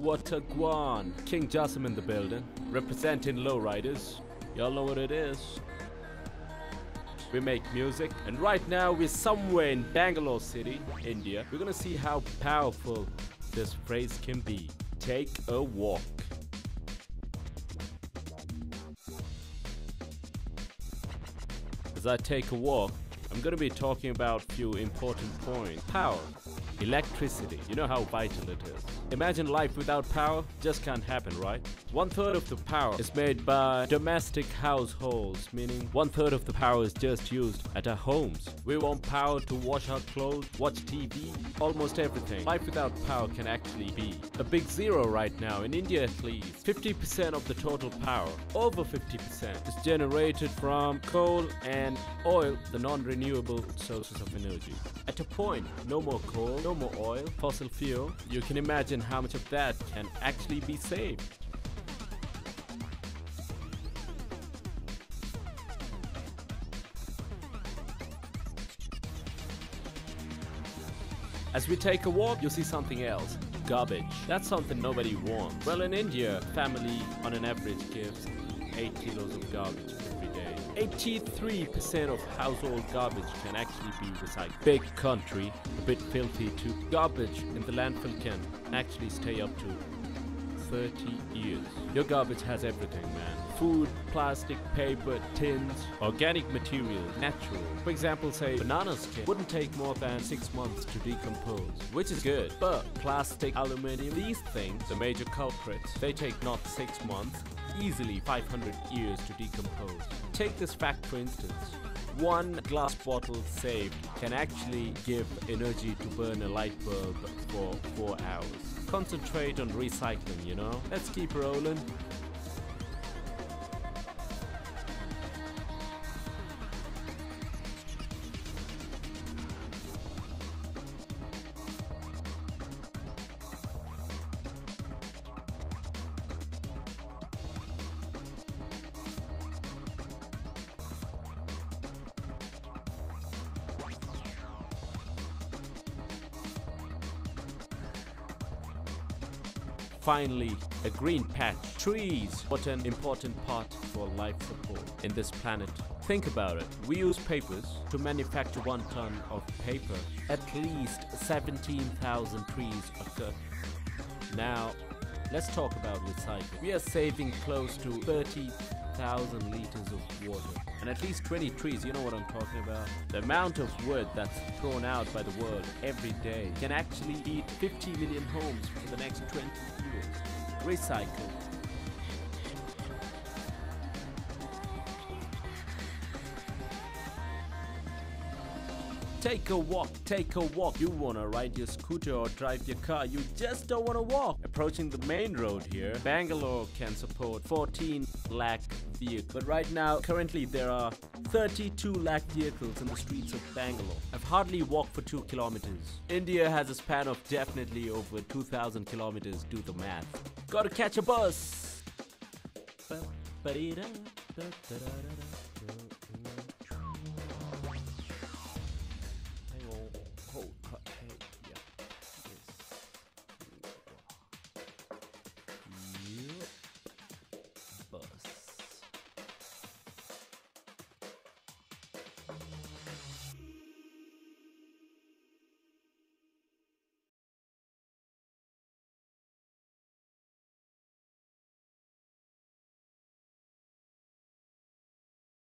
Watagwan. King JASSIM in the building, representing Low Riders. Y'all know what it is. We make music, and right now we're somewhere in Bangalore city, India. We're gonna see how powerful this phrase can be. Take a walk. As I take a walk, I'm gonna be talking about a few important points. Power. Electricity. You know how vital it is. Imagine life without power. Just can't happen, right? 1/3 of the power is made by domestic households, meaning 1/3 of the power is just used at our homes. We want power to wash our clothes, watch TV, almost everything. Life without power can actually be a big zero right now. In India at least, 50% of the total power, over 50%, is generated from coal and oil, the non-renewable sources of energy. At a point, no more coal, no more oil, fossil fuel. You can imagine how much of that can actually be saved. As we take a walk, you see something else. Garbage. That's something nobody wants. Well, in India, family on an average gives 8 kilos of garbage every day. 83% of household garbage can actually be recycled. Big country, a bit filthy too. Garbage in the landfill can actually stay up to 30 years. Your garbage has everything, man. Food, plastic, paper, tins, organic materials, natural. For example, say banana skin wouldn't take more than 6 months to decompose, which is good. But plastic, aluminum, these things, the major culprits, they take not 6 months, easily 500 years to decompose. Take this fact for instance. One glass bottle saved can actually give energy to burn a light bulb for 4 hours. Concentrate on recycling, you know? Let's keep rolling. Finally, a green patch. Trees. What an important part for life support in this planet. Think about it. We use papers to manufacture 1 ton of paper. At least 17,000 trees are cut. Now, let's talk about recycling. We are saving close to 30,000 liters of water. And at least 20 trees, you know what I'm talking about? The amount of wood that's thrown out by the world every day can actually feed 50 million homes for the next 20 years. Recycle. Take a walk, take a walk. You wanna ride your scooter or drive your car, you just don't wanna walk. Approaching the main road here, Bangalore can support 14 lakh vehicles. But right now, currently there are 32 lakh vehicles in the streets of Bangalore. I've hardly walked for 2 kilometers. India has a span of definitely over 2,000 kilometers, do the math. Gotta catch a bus.